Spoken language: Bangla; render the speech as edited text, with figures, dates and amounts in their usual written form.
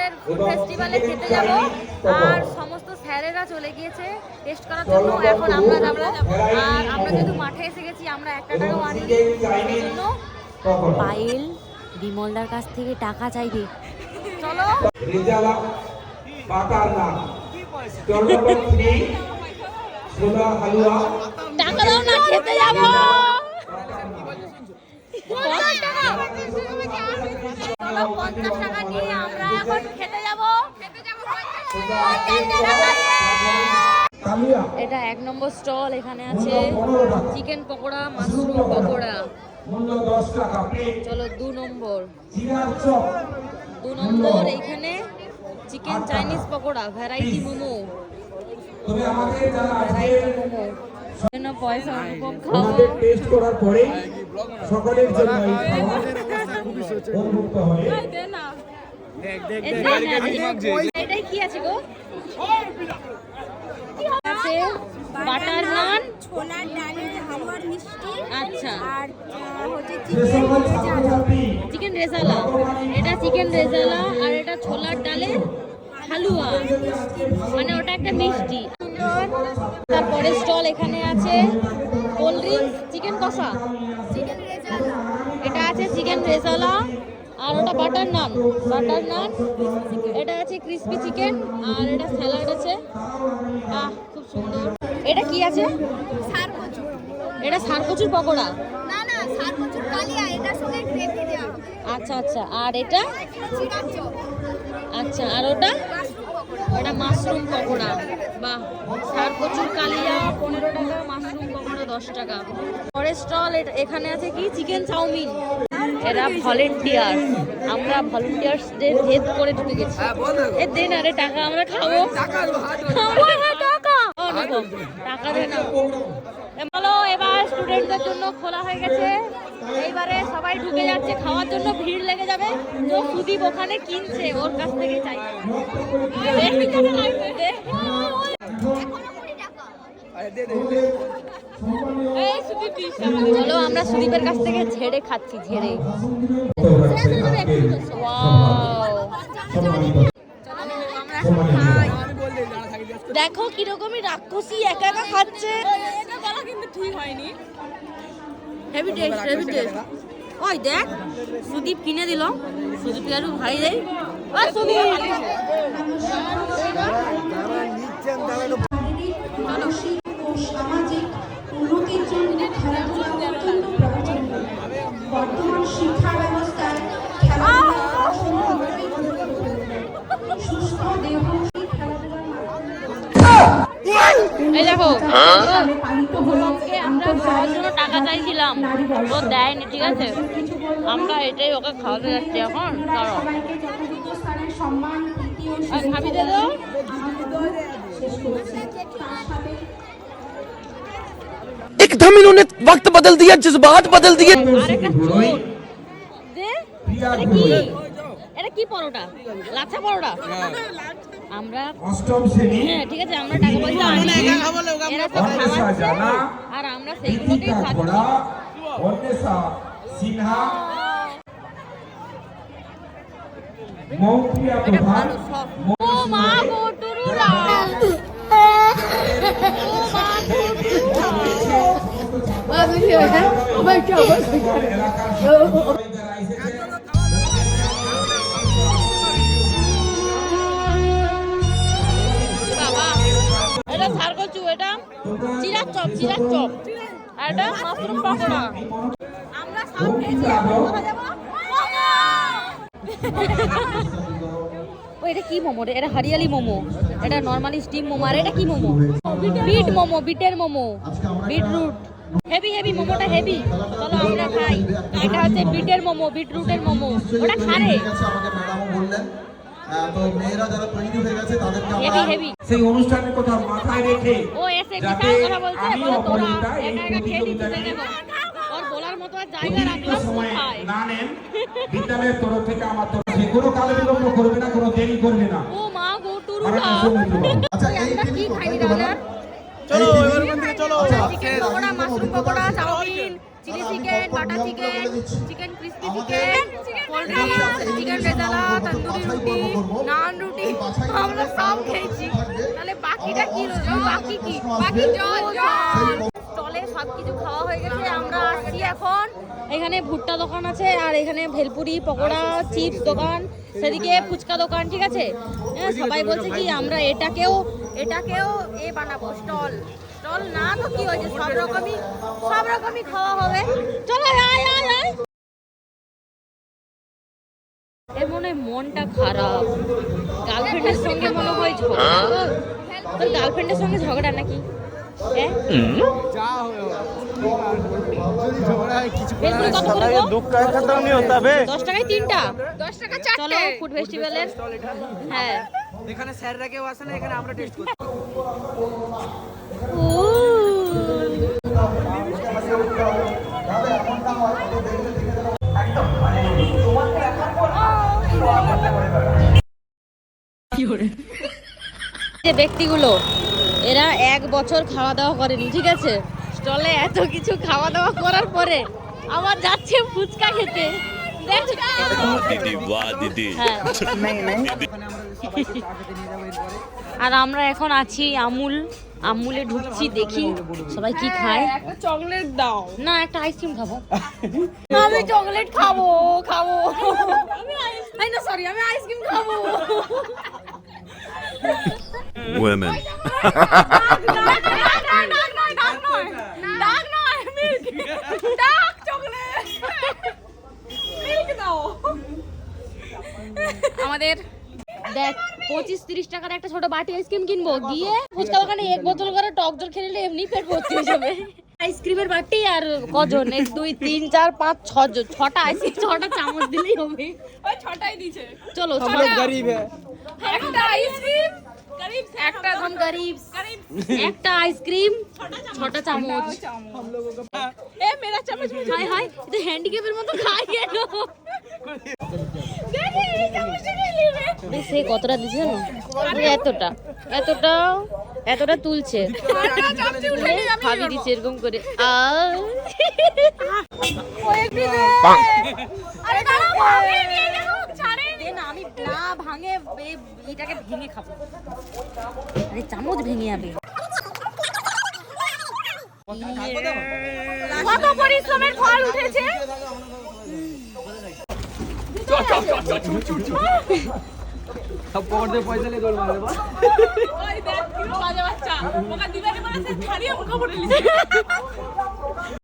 আমাদের ফুড ফেস্টিভ্যালে খেতে যাব আর সমস্ত স্যারেরা চলে গিয়েছে টেস্ট করার জন্য। এখন আমরা যাব আর আমরা যেহেতু মাঠে এসে গেছি আমরা 1 টাকাও আনিনি, সেই জন্য পায়েল বিমলদার কাছ থেকে টাকা চাইবে। চলো রেজালা বাটার নান চন্দ্রকোনা ফ্রি ছোলা হালুয়া টাকা দাও না খেতে যাব। 50 টাকা নিয়ে আমরা এখন খেতে যাব। এটা 1 নম্বর স্টল। এখানে আছে চিকেন পকোড়া, মাশরুম পকোড়া। মূল্য 10 টাকা প্লেট। চলো 2 নম্বর। জিরার চপ 2 নম্বর এখানে chicken Chinese pakora, variety momo. তবে আমাদের যারা আজকে মোমো জন্য পয়সা অনুভব খাবো। আমাদের টেস্ট করার পরে সকলের জন্য এই খাবার উন্মুক্ত হবে। এটাই কি আছে গো? আছে বাটার নান, ছোলার ডালের হালুয়ার মিষ্টি, আচ্ছা, আর হচ্ছে চিকেন রেজালা। এটা চিকেন রেজালা আর এটা ছোলার ডালের হালুয়া, মানে ওটা একটা মিষ্টি। তারপরে স্টল এখানে আছে কোল্ড ড্রিঙ্কস, চিকেন কষা, এটা আছে চিকেন রেজালা আর ওটা বাটার নান, বাটার নান। এটা আছে ক্রিসপি চিকেন আর এটা স্যালাড আছে। আহ খুব সুন্দর। এটা কি আছে? সারকচু। এটা সারকচুর পকোড়া। না না, সারকচুর কালিয়া, এটার সঙ্গে গ্রেভি দেওয়া হবে। আচ্ছা আচ্ছা। আর এটা চিকেন চপ। আচ্ছা, আর ওটা ওটা মাশরুম পকোড়া। বাহ, সারকচুর কালিয়া 15 টাকা, মাশরুম পকোড়া 10 টাকা। পরের স্টল এখানে আছে কি চিকেন চাউমিন। এরা ভলেন্টিয়ার, আমরা ভলেন্টিয়ার্সদের ভেদ করে ঢুকে গেছি। এ দে না রে টাকা, আমরা খাবো। টাকা টাকা দে না। বলো, এবার স্টুডেন্টদের জন্য খোলা হয়ে গেছে। এইবারে সবাই ঢুকে যাচ্ছে, খাওয়ার জন্য ভিড় লেগে যাবে। তো সুদীপ ওখানে কিনছে, ওর কাছ থেকে চাই। চলো আমরা সুদীপের কাছ থেকে ঝেড়ে খাচ্ছি, ঝেড়ে। দেখো কিরকমই রাক্ষসী একা একা খাচ্ছে, কিন্তু ঠিক হয়নি। Heavy taste, heavy taste. ওই দেখ সুদীপ কিনে দিল, সুদীপ আরো ভাই দেয়। ওই সুদীপ মানসিক ও সামাজিক উন্নতির জন্য খেলাধুলা অত্যন্ত প্রয়োজনীয়। বর্তমান শিক্ষা ব্যবস্থায় খেলাধুলা সুস্থ দেহ এই দেখো আমরা খাওয়ার জন্য টাকা চাইছিলাম, ও দেয়নি, ঠিক আছে। আমরা এটাই ওকে খাওয়াতে যাচ্ছি এখন। কারণ খাবি দে তো। एकदम इन्होंने वक्त बदल दिया, जज्बात बदल दिए। এটা কি পরোটা? লাচ্ছা পরোটা। আমরা অষ্টম শ্রেণী, হ্যাঁ ঠিক আছে, আমরা টাকা পয়সা আনি, এরা সব খাওয়াচ্ছে আর আমরা সেইগুলোকেই খাচ্ছি। অন্বেষা সিনহা, মৌপ্রিয়া প্রধান, ও মা গো টুরুরা, এটা সারকচু, এটা চিরার চপ, চিরার চপ, আর এটা মাশরুম পকোড়া। আমরা সব খেয়েছি, এখন কোথায় যাব? ও এটা কি মোমো রে? এটা হরিয়ালি মোমো, এটা নরমালি স্টিম মোমো। আর এটা কি মোমো? বিট মোমো, বিটের মোমো, বিটরুট। হেভি হেভি মোমোটা, হেভি। চলো আমরা খাই। এটা হচ্ছে বিটের মোমো, বিটরুটের মোমো। ওটা খারে আমাকে ম্যাডামও বললেন। তো মেয়েরা যারা তৈরি হয়ে গেছে তাদেরকে হেভি হেভি। সেই অনুষ্ঠানের কথা মাথায় রেখে ও এসে বিশাল কথা বলছে, বলে তোরা একা একা খেয়ে দিতে দেবো। ওর বলার মতো আর জায়গা রাখলাম কোথায়? না নেন, বিদ্যালয়ের তরফ থেকে আমার তরফ থেকে কোনো কাল বিলম্ব করবে না, কোনো দেরি করবে না। ও মা গো টুরুরা। আচ্ছা আমরা কি খাইনি তাহলে? চলো এবার ওখান থেকে চলো। Chicken pakora, mushroom pakora, chowmein, chilli chicken, butter chicken, chicken crispy chicken, cold drinks, chicken rezala, tandoori roti, naan রুটি আমরা সব খেয়েছি। তাহলে বাকিটা কি রইলো? বাকি কি? বাকি জল। স্টলে সব কিছু খাওয়া হয়ে গেছে। আমরা আসছি এখন, এখানে ভুট্টা দোকান আছে আর এখানে ভেলপুরি, পকোড়া, চিপস দোকান, সেদিকে ফুচকা দোকান, ঠিক আছে। হ্যাঁ, সবাই বলছে কি আমরা এটাকেও বানাবো স্টল না তো কি হয়েছে, সব রকমই খাওয়া হবে। চলো আয়। এর মনে হয় মনটা খারাপ, গার্লফ্রেন্ডের সঙ্গে মনে হয় ঝগড়া। তোর গার্লফ্রেন্ডের সঙ্গে ঝগড়া নাকি? ভেলপুরি কত করে গো? 10 টাকায় 3টা, 10 টাকা 4টে। চলো ফুড ফেস্টিভ্যালের। হ্যাঁ, এখানে স্যাররা কেউ আসে না, এখানে আমরা টেস্ট করছি। যে ব্যক্তিগুলো এরা 1 বছর খাওয়া দাওয়া করেনি, ঠিক আছে। স্টলে এত কিছু খাওয়া দাওয়া করার পরে আবার যাচ্ছে ফুচকা খেতে। হ্যাঁ। আর আমরা এখন আছি আমুলে ঢুকছি, দেখি সবাই কি খায়। একটা চকলেট দাও। না, একটা আইসক্রিম খাবো। আমি চকলেট খাবো। আমি আইসক্রিম খাবো। Women. আমাদের দেখ 25-30 টাকার একটা ছোট বাটি আইসক্রিম কিনবো, গিয়ে ফুচকা দোকানে 1 বোতল করে টক জল খেলে এমনি পেট ভর্তি হয়ে যাবে। আইসক্রিমের বাটি আর কজন? 1 2 3 4 5 6টা আইসক্রিম, 6টা চামচ দিলেই হবে। ওই 6টাই দিছে। চলো हम लोग गरीब है। একটা আইসক্রিম একটা একদম গরিব, একটা আইসক্রিম 6টা চামচ। এ মেরা চামচ হাই হাই, এটা হ্যান্ডিক্যাপের মতো খায় কেন? দেখি এই চামচটা নিয়ে নেবে। সে কতটা দিছে না? এতটা তুলছে, ভাবি দিচ্ছে এরকম করে। আরে দাঁড়াও, ভাঙে নিয়ে যাও, ছাড়ে। দে না, আমি না ভাঙে এটাকে ভেঙে খাবো। আরে চামচ ভেঙে যাবে। কত পরিশ্রমের ফল উঠেছে। सब पकड़ दे, पैसा ले दौड़ मारे। ওই দেখ কি বাজে বাচ্চা, ওকে দিদাকে বলেছে ছাড়িয়ে মুখ পড়ে লিছে।